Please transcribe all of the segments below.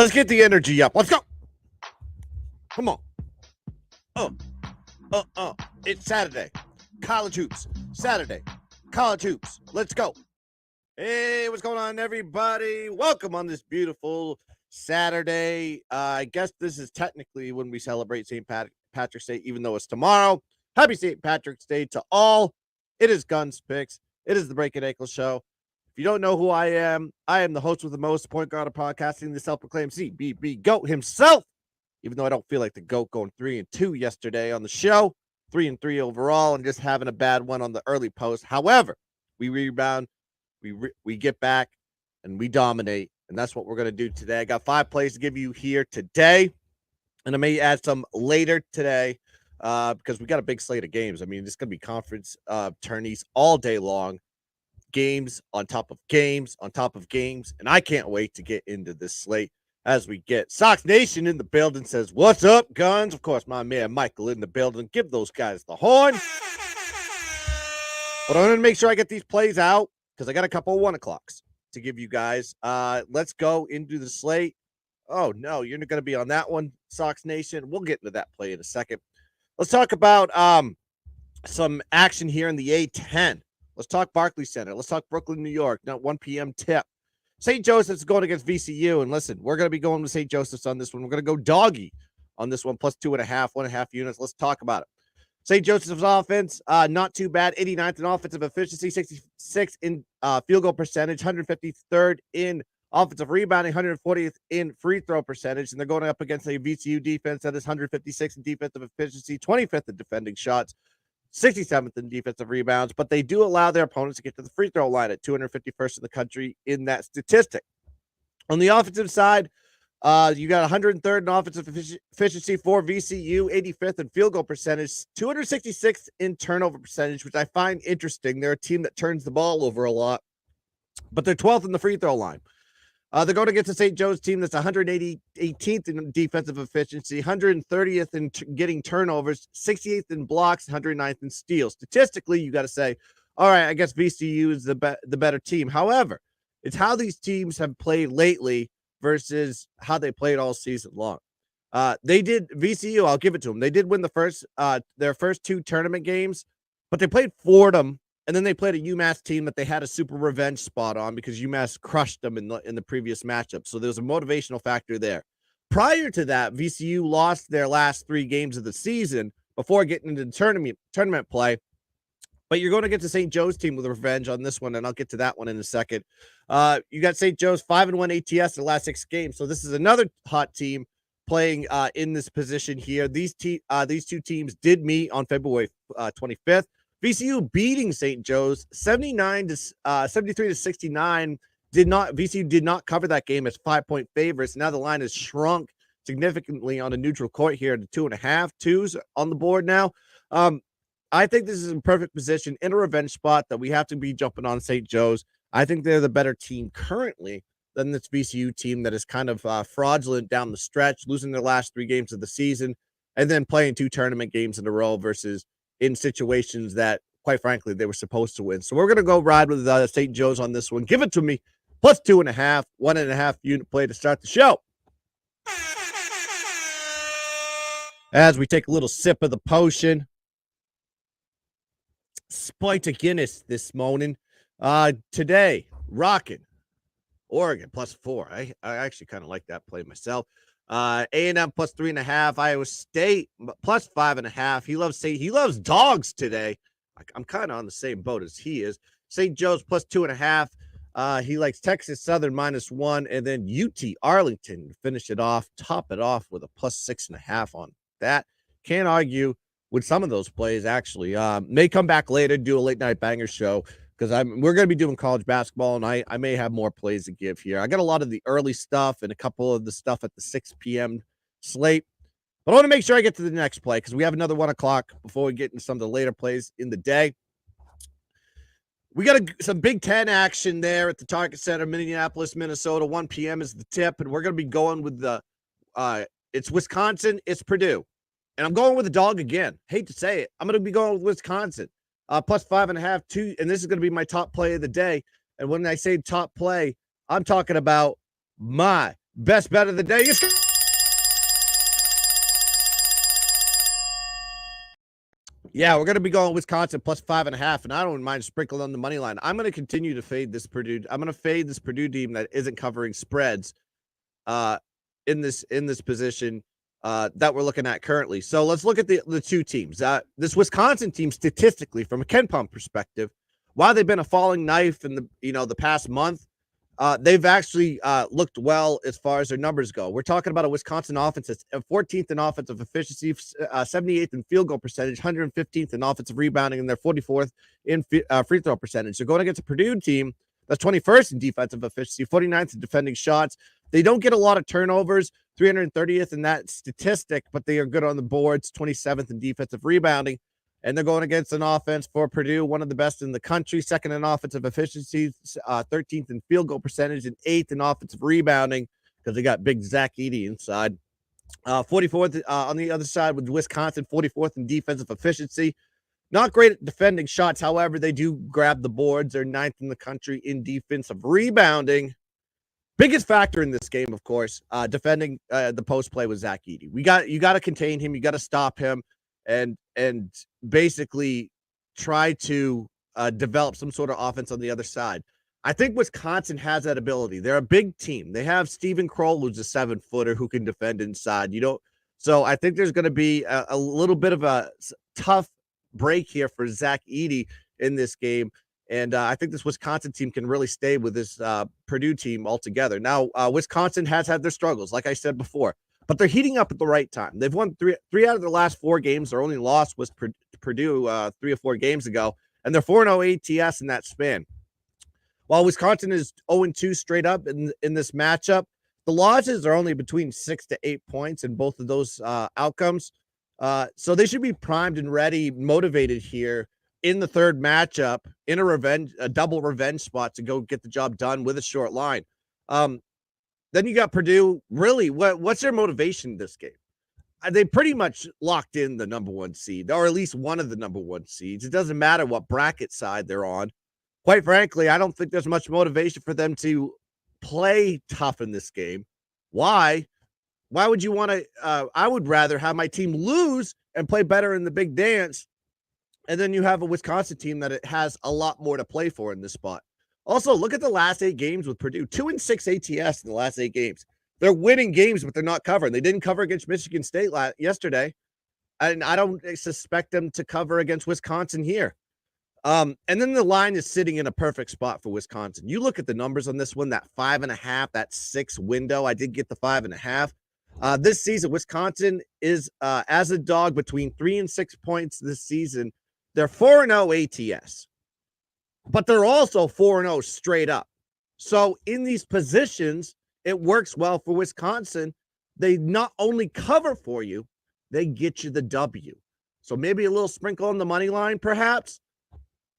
Let's get the energy up. Let's go. Come on. It's Saturday. College hoops. Saturday. College hoops. Let's go. Hey, what's going on, everybody? Welcome on this beautiful Saturday. I guess this is technically when we celebrate St. Patrick's Day, even though it's tomorrow. Happy St. Patrick's Day to all. It is GunzPicks. It is the Breakin show. If you don't know who I am the host with the most, point guard of podcasting, the self-proclaimed CBB GOAT himself. Even though I don't feel like the GOAT going 3-2 yesterday on the show, 3-3 overall, and just having a bad one on the early post. However, we rebound, we get back, and we dominate, and that's what we're going to do today. I got 5 plays to give you here today, and I may add some later today because we got a big slate of games. I mean, it's going to be conference tourneys all day long, games on top of games on top of games, and I can't wait to get into this slate. As we get Sox Nation in the building says, what's up, Guns? Of course, my man Michael in the building. Give those guys the horn. But I'm going to make sure I get these plays out because I got a couple of 1 o'clocks to give you guys. Let's go into the slate. Oh, no, you're not going to be on that one, Sox Nation. We'll get into that play in a second. Let's talk about some action here in the A-10. Let's talk Barclays Center. Let's talk Brooklyn, New York. Now, 1 p.m. tip. St. Joseph's going against VCU, and listen, we're going to be going with St. Joseph's on this one. We're going to go doggy on this one, plus 2.5, 1.5 units. Let's talk about it. St. Joseph's offense, not too bad. 89th in offensive efficiency, 66 in field goal percentage, 153rd in offensive rebounding, 140th in free throw percentage, and they're going up against a VCU defense that is 156 in defensive efficiency, 25th in defending shots, 67th in defensive rebounds, but they do allow their opponents to get to the free throw line at 251st in the country in that statistic. On the offensive side, you got 103rd in offensive efficiency for VCU, 85th in field goal percentage, 266th in turnover percentage, which I find interesting. They're a team that turns the ball over a lot, but they're 12th in the free throw line. They're going against the St. Joe's team that's 118th in defensive efficiency, 130th in getting turnovers, 68th in blocks, 109th in steals. Statistically, you got to say, all right, I guess VCU is the better team. However, it's how these teams have played lately versus how they played all season long. They did VCU. I'll give it to them. They did win their first 2 tournament games, but they played Fordham. And then they played a UMass team that they had a super revenge spot on because UMass crushed them in the previous matchup. So there's a motivational factor there. Prior to that, VCU lost their last 3 games of the season before getting into tournament play. But you're going to get to St. Joe's team with revenge on this one, and I'll get to that one in a second. You got St. Joe's 5-1 ATS in the last 6 games. So this is another hot team playing in this position here. These 2 teams did meet on February 25th. VCU beating St. Joe's 73 to 69. VCU did not cover that game as 5-point favorites. Now the line has shrunk significantly on a neutral court here to 2.5. 2's on the board now. I think this is in perfect position in a revenge spot that we have to be jumping on St. Joe's. I think they're the better team currently than this VCU team that is kind of fraudulent down the stretch, losing their last 3 games of the season and then playing 2 tournament games in a row versus in situations that, quite frankly, they were supposed to win. So we're going to go ride with St. Joe's on this one. Give it to me. Plus 2.5, 1.5 unit play to start the show. As we take a little sip of the potion. Spite of Guinness this morning. Today, rocking Oregon plus 4. I actually kind of like that play myself. A&M plus 3.5, Iowa State plus 5.5. He loves dogs today. I'm kind of on the same boat as he is. St. Joe's plus 2.5. He likes Texas Southern minus 1, and then UT Arlington top it off with a plus 6.5 on that. Can't argue with some of those plays. Actually, may come back later, do a late night banger show because we're going to be doing college basketball, and I may have more plays to give here. I got a lot of the early stuff and a couple of the stuff at the 6 p.m. slate. But I want to make sure I get to the next play because we have another 1 o'clock before we get into some of the later plays in the day. We got some Big Ten action there at the Target Center, Minneapolis, Minnesota. 1 p.m. is the tip, and we're going to be going with it's Wisconsin, it's Purdue. And I'm going with the dog again. Hate to say it. I'm going to be going with Wisconsin. Plus 5.5, 2, and this is going to be my top play of the day. And when I say top play, I'm talking about my Best bet of the day. Yeah, we're going to be going Wisconsin plus 5.5, and I don't mind sprinkling on the money line. I'm going to continue to fade this Purdue. I'm going to fade this Purdue team that isn't covering spreads in this position that we're looking at currently. So let's look at the two teams. This Wisconsin team, statistically, from a Ken Pump perspective, while they've been a falling knife in the past month, they've actually looked well as far as their numbers go. We're talking about a Wisconsin offense that's 14th in offensive efficiency, 78th in field goal percentage, 115th in offensive rebounding, and they're 44th in free throw percentage. They're going against a Purdue team that's 21st in defensive efficiency, 49th in defending shots. They don't get a lot of turnovers, 330th in that statistic, but they are good on the boards, 27th in defensive rebounding. And they're going against an offense for Purdue, one of the best in the country, second in offensive efficiency, 13th in field goal percentage, and 8th in offensive rebounding because they got big Zach Edey inside. 44th on the other side with Wisconsin, 44th in defensive efficiency. Not great at defending shots. However, they do grab the boards. They're 9th in the country in defensive rebounding. Biggest factor in this game, of course, defending the post play with Zach Edey. You got to contain him. You got to stop him. And basically try to develop some sort of offense on the other side. I think Wisconsin has that ability. They're a big team. They have Stephen Kroll, who's a 7-footer who can defend inside. So I think there's going to be a little bit of a tough break here for Zach Edey in this game. And I think this Wisconsin team can really stay with this Purdue team altogether. Now, Wisconsin has had their struggles, like I said before. But they're heating up at the right time. They've won three out of the last 4 games. Their only loss was Purdue 3 or 4 games ago, and they're 4-0 ATS in that span. While Wisconsin is 0-2 straight up in this matchup, the losses are only between 6 to 8 points in both of those outcomes. So they should be primed and ready, motivated here in the third matchup in a double revenge spot to go get the job done with a short line. Then you got Purdue. Really, what's their motivation this game? They pretty much locked in the number 1 seed, or at least one of the number 1 seeds. It doesn't matter what bracket side they're on. Quite frankly, I don't think there's much motivation for them to play tough in this game. Why? Why would you want to? I would rather have my team lose and play better in the big dance, and then you have a Wisconsin team that it has a lot more to play for in this spot. Also, look at the last 8 games with Purdue. 2-6 ATS in the last 8 games. They're winning games, but they're not covering. They didn't cover against Michigan State yesterday, and I don't suspect them to cover against Wisconsin here. And then the line is sitting in a perfect spot for Wisconsin. You look at the numbers on this one, that 5.5, that 6 window. I did get the 5.5. This season, Wisconsin is as a dog between 3 and 6 points this season. They're 4-0 ATS. But they're also 4-0 straight up. So in these positions, it works well for Wisconsin. They not only cover for you, they get you the W. So maybe a little sprinkle on the money line, perhaps.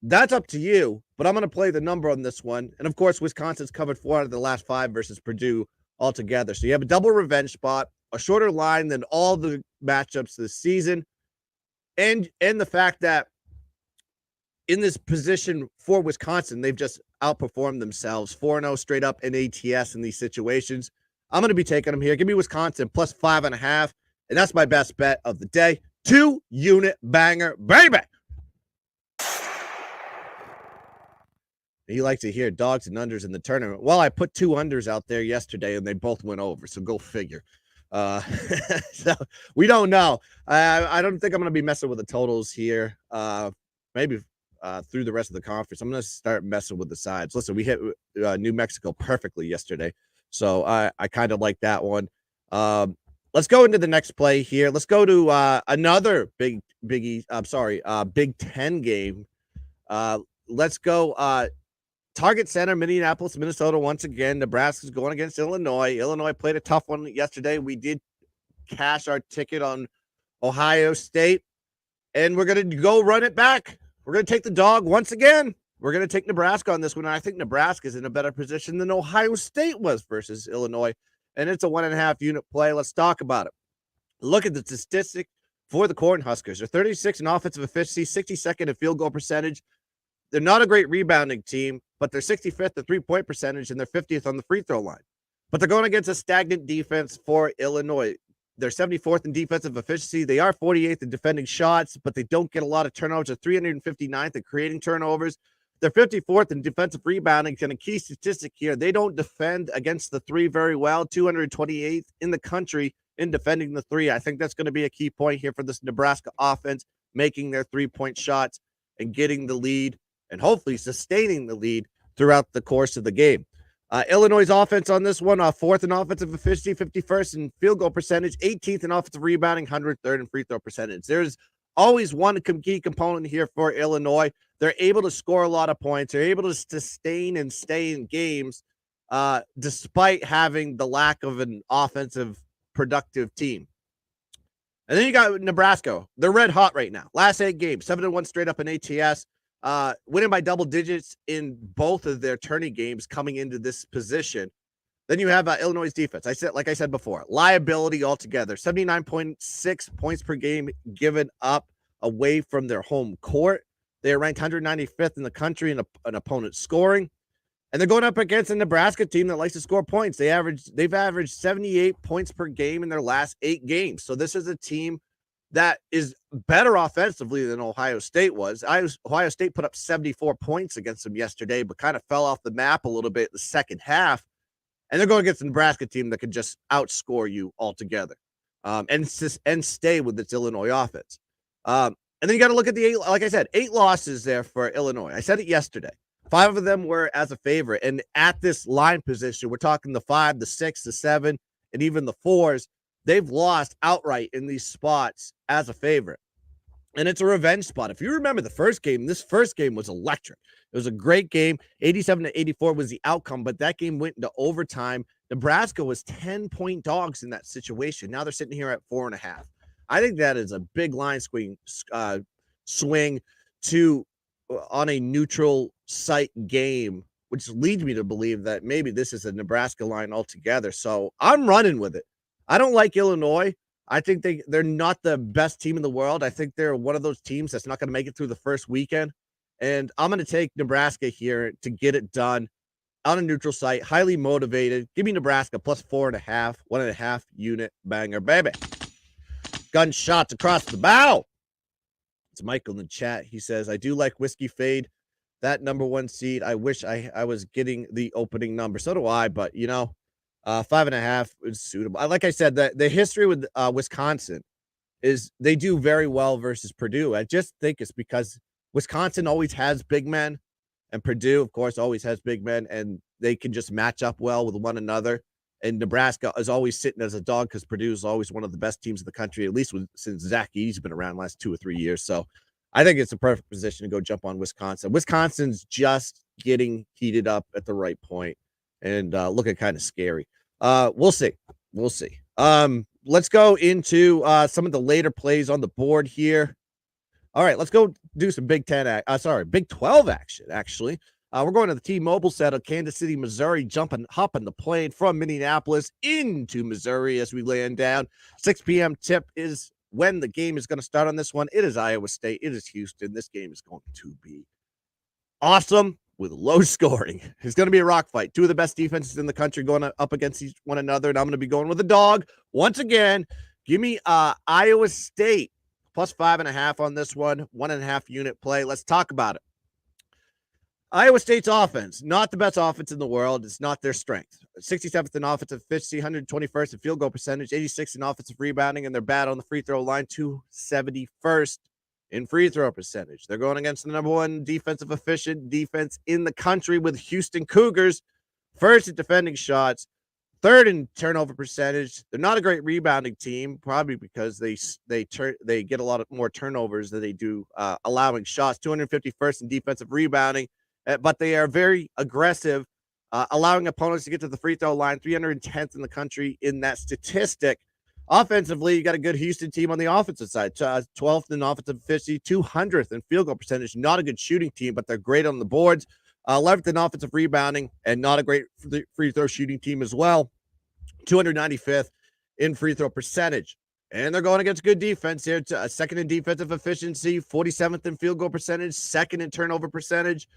That's up to you, but I'm going to play the number on this one. And, of course, Wisconsin's covered 4 out of the last 5 versus Purdue altogether. So you have a double revenge spot, a shorter line than all the matchups this season, and the fact that in this position for Wisconsin, they've just outperformed themselves 4-0 straight up in ATS in these situations. I'm going to be taking them here. Give me Wisconsin plus 5.5, and that's my best bet of the day. 2-unit banger, baby. You like to hear dogs and unders in the tournament. Well, I put 2 unders out there yesterday, and they both went over, so go figure. So we don't know. I don't think I'm going to be messing with the totals here. Maybe through the rest of the conference. I'm going to start messing with the sides. Listen, we hit New Mexico perfectly yesterday, so I kind of like that one. Let's go into the next play here. Let's go to another Big Ten game. Let's go Target Center, Minneapolis, Minnesota once again. Nebraska's going against Illinois. Illinois played a tough one yesterday. We did cash our ticket on Ohio State, and we're going to go run it back. We're going to take the dog once again. We're going to take Nebraska on this one. And I think Nebraska is in a better position than Ohio State was versus Illinois. And it's a 1.5 unit play. Let's talk about it. Look at the statistic for the Cornhuskers. They're 36 in offensive efficiency, 62nd in field goal percentage. They're not a great rebounding team, but they're 65th in 3-point percentage, and they're 50th on the free throw line. but they're going against a stagnant defense for Illinois. They're 74th in defensive efficiency. They are 48th in defending shots, but they don't get a lot of turnovers. They're 359th in creating turnovers. They're 54th in defensive rebounding. And a key statistic here, they don't defend against the three very well, 228th in the country in defending the three. I think that's going to be a key point here for this Nebraska offense, making their three-point shots and getting the lead and hopefully sustaining the lead throughout the course of the game. Illinois' offense on this one, fourth in offensive efficiency, 51st in field goal percentage, 18th in offensive rebounding, 103rd in free throw percentage. There's always one key component here for Illinois. They're able to score a lot of points. They're able to sustain and stay in games despite having the lack of an offensive productive team. And then you got Nebraska. They're red hot right now. Last 8 games, 7-1 straight up in ATS. Winning by double digits in both of their tourney games coming into this position. Then you have Illinois' defense. Like I said before, liability altogether. 79.6 points per game given up away from their home court. They are ranked 195th in the country in an opponent scoring. And they're going up against a Nebraska team that likes to score points. They've averaged 78 points per game in their last 8 games. So this is a team that is better offensively than Ohio State was. Ohio State put up 74 points against them yesterday, but kind of fell off the map a little bit in the second half. And they're going against a Nebraska team that could just outscore you altogether and stay with its Illinois offense. And then you got to look at the 8, like I said, 8 losses there for Illinois. I said it yesterday. 5 of them were as a favorite. And at this line position, we're talking the 5, the 6, the 7, and even the 4s. They've lost outright in these spots as a favorite. And it's a revenge spot. If you remember the first game, this first game was electric. It was a great game. 87-84 was the outcome, but that game went into overtime. Nebraska was 10-point dogs in that situation. Now they're sitting here at 4.5. I think that is a big line swing to on a neutral site game, which leads me to believe that maybe this is a Nebraska line altogether. So I'm running with it. I don't like Illinois. I think they're not the best team in the world. I think they're one of those teams that's not going to make it through the first weekend. And I'm going to take Nebraska here to get it done on a neutral site, highly motivated. Give me Nebraska plus 4.5, 1.5 unit banger, baby. Gunshots across the bow. It's Michael in the chat. He says, I do like Whiskey Fade. That number 1 seed. I wish I was getting the opening number. So do I, but 5.5 is suitable. Like I said, the history with Wisconsin is they do very well versus Purdue. I just think it's because Wisconsin always has big men, and Purdue, of course, always has big men, and they can just match up well with one another. And Nebraska is always sitting as a dog because Purdue is always one of the best teams in the country, at least since Zach Edey's been around the last 2 or 3 years. So I think it's a perfect position to go jump on Wisconsin. Wisconsin's just getting heated up at the right point and looking kind of scary. We'll see. Let's go into some of the later plays on the board here. All right, let's go do some Big 12 action, actually. We're going to the T-Mobile set of Kansas City, Missouri, hopping the plane from Minneapolis into Missouri as we land down. 6 p.m. tip is when the game is going to start on this one. It is Iowa State. It is Houston. This game is going to be awesome with low scoring. It's going to be a rock fight. 2 of the best defenses in the country going up against one another, and I'm going to be going with a dog. Once again, give me Iowa State plus 5.5 on this one, 1.5 unit play. Let's talk about it. Iowa State's offense, not the best offense in the world. It's not their strength. 67th in offensive efficiency, 121st in field goal percentage, 86th in offensive rebounding, and they're bad on the free throw line, 271st in free throw percentage. They're going against the number 1 defensive efficient defense in the country with Houston Cougars, 1st in defending shots, 3rd in turnover percentage. They're not a great rebounding team, probably because they get a lot of more turnovers than they do allowing shots. 251st in defensive rebounding, but they are very aggressive, allowing opponents to get to the free throw line. 310th in the country in that statistic. Offensively, you got a good Houston team on the offensive side. 12th in offensive efficiency, 200th in field goal percentage. Not a good shooting team, but they're great on the boards. 11th in offensive rebounding, and not a great free throw shooting team as well. 295th in free throw percentage. And they're going against good defense here. 2nd in defensive efficiency, 47th in field goal percentage, 2nd in turnover percentage.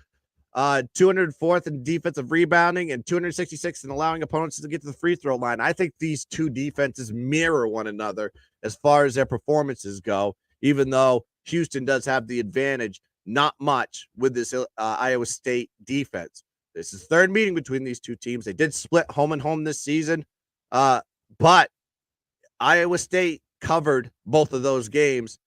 204th in defensive rebounding, and 266th in allowing opponents to get to the free throw line. I think these two defenses mirror one another as far as their performances go, even though Houston does have the advantage, not much with this Iowa State defense. This is third meeting between these two teams. They did split home and home this season, but Iowa State covered both of those games.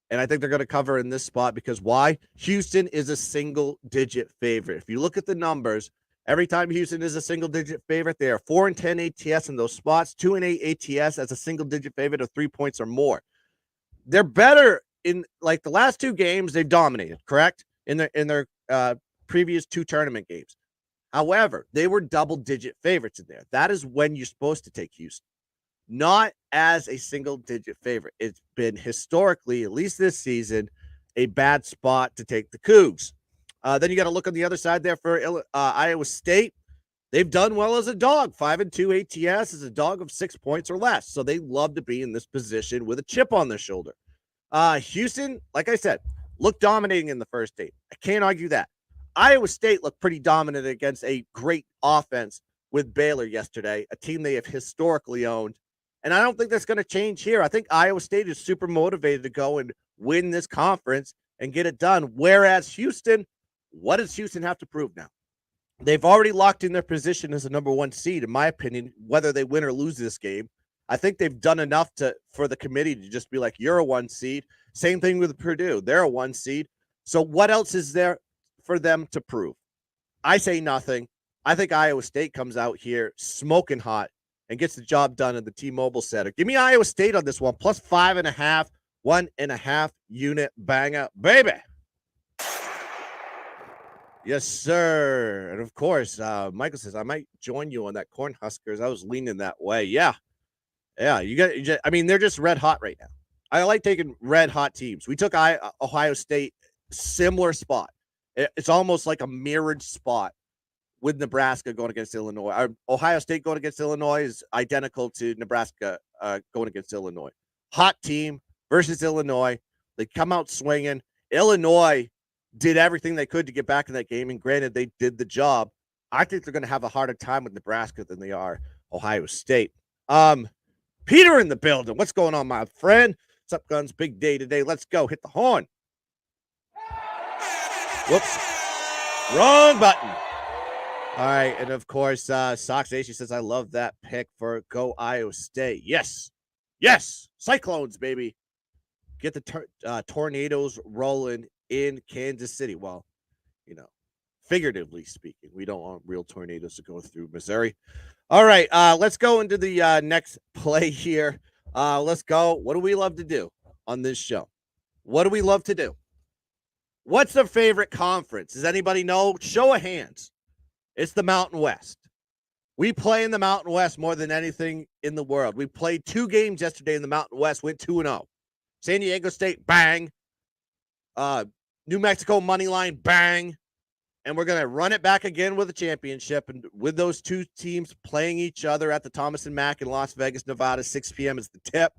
And I think they're going to cover in this spot because why? Houston is a single-digit favorite. If you look at the numbers, every time Houston is a single-digit favorite, they are 4-10 ATS in those spots, 2-8 ATS as a single-digit favorite of 3 points or more. They're better in like the last two games. They've dominated, correct? In their previous two tournament games. However, they were double-digit favorites in there. That is when you're supposed to take Houston. Not as a single-digit favorite. It's been historically, at least this season, a bad spot to take the Cougs. Then you got to look on the other side there for Iowa State. They've done well as a dog. 5-2 ATS is a dog of 6 points or less. So they love to be in this position with a chip on their shoulder. Houston, like I said, looked dominating in the first game. I can't argue that. Iowa State looked pretty dominant against a great offense with Baylor yesterday, a team they have historically owned. And I don't think that's going to change here. I think Iowa State is super motivated to go and win this conference and get it done. Whereas Houston, what does Houston have to prove now? They've already locked in their position as a number one seed, in my opinion, whether they win or lose this game. I think they've done enough for the committee to just be like, you're a one seed. Same thing with Purdue. They're a one seed. So what else is there for them to prove? I say nothing. I think Iowa State comes out here smoking hot and gets the job done in the T-Mobile Center. Give me Iowa State on this one, plus 5.5, 1.5 unit banger, baby. Yes, sir. And of course, Michael says, I might join you on that Cornhuskers. I was leaning that way. Yeah. I mean, they're just red hot right now. I like taking red hot teams. We took Ohio State, similar spot. It's almost like a mirrored spot with Nebraska going against Illinois. Ohio State going against Illinois is identical to Nebraska going against Illinois. Hot team versus Illinois. They come out swinging. Illinois did everything they could to get back in that game, and granted, they did the job. I think they're going to have a harder time with Nebraska than they are Ohio State. Peter in the building. What's going on, my friend? What's up, Guns? Big day today. Let's go. Hit the horn. Whoops. Wrong button. All right, and of course, Sox Nation says, I love that pick for Go Iowa State. Yes. Cyclones, baby. Get the tornadoes rolling in Kansas City. Well, figuratively speaking, we don't want real tornadoes to go through Missouri. All right, let's go into the next play here. Let's go. What do we love to do on this show? What do we love to do? What's their favorite conference? Does anybody know? Show of hands. It's the Mountain West. We play in the Mountain West more than anything in the world. We played 2 games yesterday in the Mountain West, went 2-0. San Diego State, bang. New Mexico money line, bang. And we're going to run it back again with a championship. And with those two teams playing each other at the Thomas and Mack in Las Vegas, Nevada, 6 p.m. is the tip.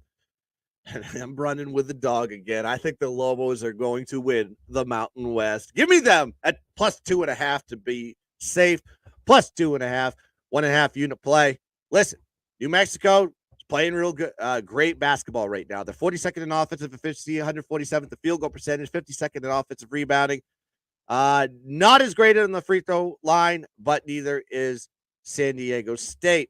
And I'm running with the dog again. I think the Lobos are going to win the Mountain West. Give me them at plus 2.5 to be safe. Plus 2.5, 1.5 unit play. Listen, New Mexico is playing real good, great basketball right now. They're 42nd in offensive efficiency, 147th the field goal percentage, 52nd in offensive rebounding. Not as great on the free throw line, but neither is San Diego State.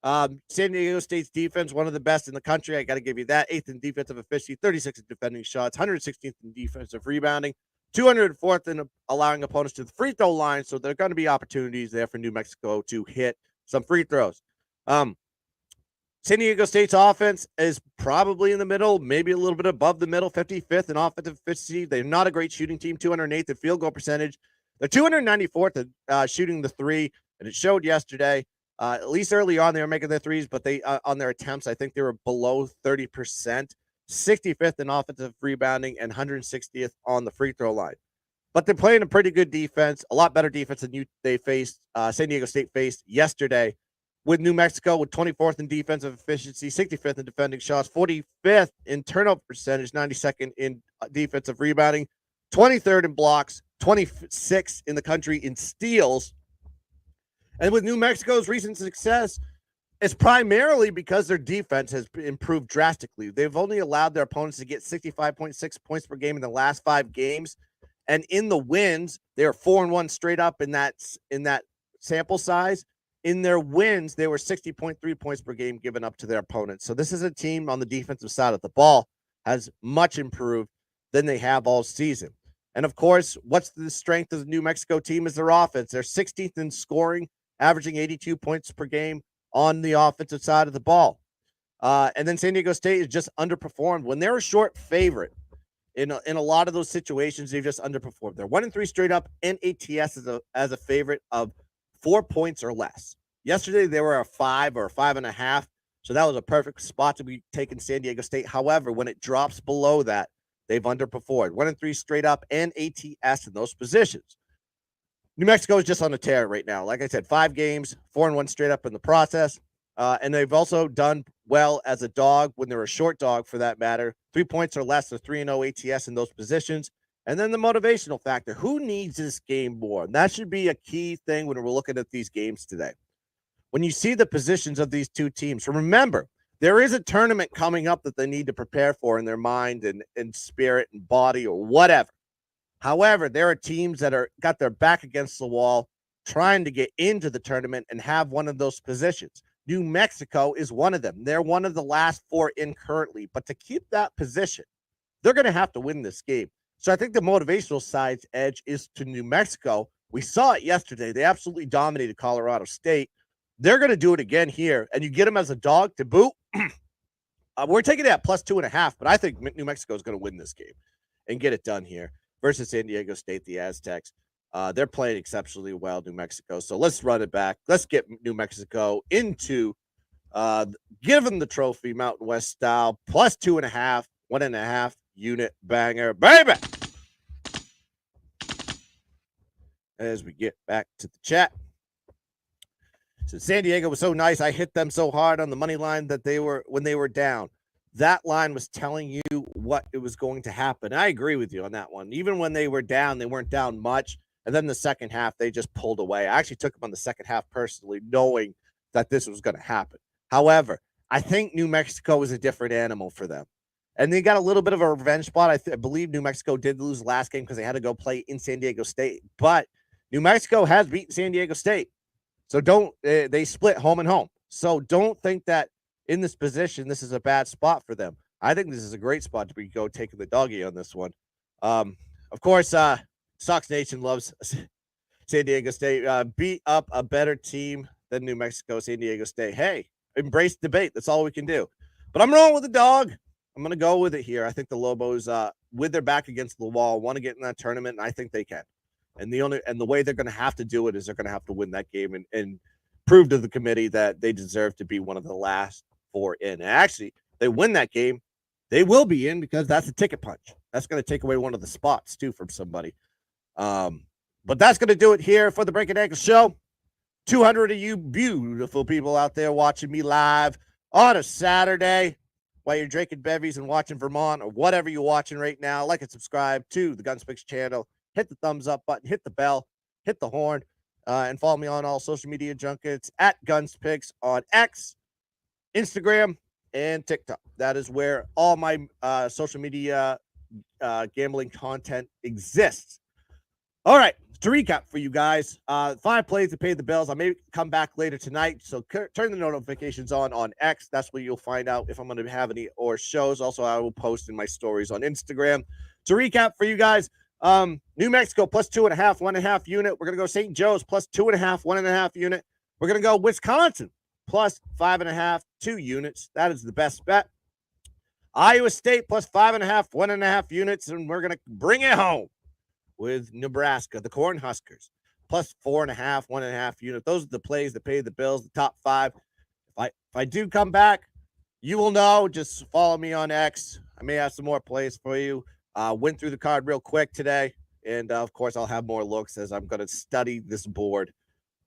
San Diego State's defense, one of the best in the country. I got to give you that. 8th in defensive efficiency, 36th in defending shots, 116th in defensive rebounding, 204th in allowing opponents to the free throw line. So there are going to be opportunities there for New Mexico to hit some free throws. San Diego State's offense is probably in the middle, maybe a little bit above the middle, 55th in offensive efficiency. They're not a great shooting team, 208th in field goal percentage. They're 294th at shooting the three, and it showed yesterday. At least early on, they were making their threes, but they on their attempts, I think they were below 30%. 65th in offensive rebounding and 160th on the free throw line. But they're playing a pretty good defense, a lot better defense than San Diego State faced yesterday. With New Mexico with 24th in defensive efficiency, 65th in defending shots, 45th in turnover percentage, 92nd in defensive rebounding, 23rd in blocks, 26th in the country in steals. And with New Mexico's recent success, it's primarily because their defense has improved drastically. They've only allowed their opponents to get 65.6 points per game in the last 5 games. And in the wins, they're 4-1 straight up in that sample size. In their wins, they were 60.3 points per game given up to their opponents. So this is a team on the defensive side of the ball has much improved than they have all season. And of course, what's the strength of the New Mexico team is their offense. They're 16th in scoring, averaging 82 points per game on the offensive side of the ball. And then San Diego State is just underperformed. When they're a short favorite in a lot of those situations, they've just underperformed. They're 1-3 straight up in ATS as a favorite of 4 points or less. Yesterday, they were a 5 or a 5.5. So that was a perfect spot to be taking San Diego State. However, when it drops below that, they've underperformed. 1-3 straight up and ATS in those positions. New Mexico is just on a tear right now. Like I said, 5 games, 4-1 straight up in the process. And they've also done well as a dog when they're a short dog for that matter. 3 points or less, they're 3-0 ATS in those positions. And then the motivational factor. Who needs this game more? And that should be a key thing when we're looking at these games today. When you see the positions of these two teams, remember, there is a tournament coming up that they need to prepare for in their mind and spirit and body or whatever. However, there are teams that are got their back against the wall trying to get into the tournament and have one of those positions. New Mexico is one of them. They're one of the last 4 in currently. But to keep that position, they're going to have to win this game. So I think the motivational side's edge is to New Mexico. We saw it yesterday. They absolutely dominated Colorado State. They're going to do it again here. And you get them as a dog to boot. We're taking it at plus 2.5, but I think New Mexico is going to win this game and get it done here versus San Diego State, the Aztecs. They're playing exceptionally well, New Mexico. So let's run it back. Let's get New Mexico into give them the trophy, Mountain West style, plus 2.5, 1.5 unit banger, baby. As we get back to the chat. So San Diego was so nice. I hit them so hard on the money line that when they were down. That line was telling you what it was going to happen. I agree with you on that one. Even when they were down, they weren't down much. And then the second half, they just pulled away. I actually took them on the second half personally, knowing that this was going to happen. However, I think New Mexico is a different animal for them. And they got a little bit of a revenge spot. I believe New Mexico did lose the last game because they had to go play in San Diego State. But New Mexico has beaten San Diego State. So they split home and home. So don't think that in this position, this is a bad spot for them. I think this is a great spot to go taking the doggy on this one. Of course, Sox Nation loves San Diego State. Beat up a better team than New Mexico, San Diego State. Hey, embrace debate. That's all we can do. But I'm rolling with the dog. I'm going to go with it here. I think the Lobos, with their back against the wall, want to get in that tournament, and I think they can. And the way they're going to have to do it is they're going to have to win that game and prove to the committee that they deserve to be one of the last 4 in. And actually, they win that game, they will be in because that's a ticket punch. That's going to take away one of the spots too from somebody. But that's going to do it here for the Breakin' Ankle Show. 200 of you beautiful people out there watching me live on a Saturday while you're drinking bevies and watching Vermont or whatever you're watching right now. Like and subscribe to the GunzPicks channel. Hit the thumbs up button, hit the bell, hit the horn, and follow me on all social media junkets at GunzPicks on X, Instagram, and TikTok. That is where all my social media gambling content exists. All right, to recap for you guys, 5 plays to pay the bills. I may come back later tonight, so turn the notifications on X. That's where you'll find out if I'm going to have any or shows. Also, I will post in my stories on Instagram. To recap for you guys, New Mexico plus 2.5, 1.5 unit. We're going to go St. Joe's plus 2.5, 1.5 unit. We're going to go Wisconsin plus 5.5, 2 units. That is the best bet. Iowa State plus 5.5, 1.5 units. And we're going to bring it home with Nebraska, the Cornhuskers, plus 4.5, 1.5 unit. Those are the plays that pay the bills, the top 5. If I do come back, you will know. Just follow me on X. I may have some more plays for you. Went through the card real quick today. And, of course, I'll have more looks as I'm going to study this board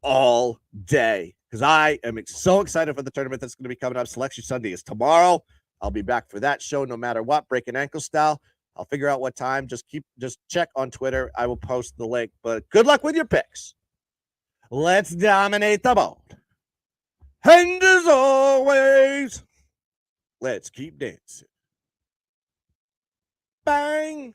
all day because I am so excited for the tournament that's going to be coming up. Selection Sunday is tomorrow. I'll be back for that show no matter what, Breakin' Ankle style. I'll figure out what time. Just check on Twitter. I will post the link. But good luck with your picks. Let's dominate the board. And as always, let's keep dancing. Bang.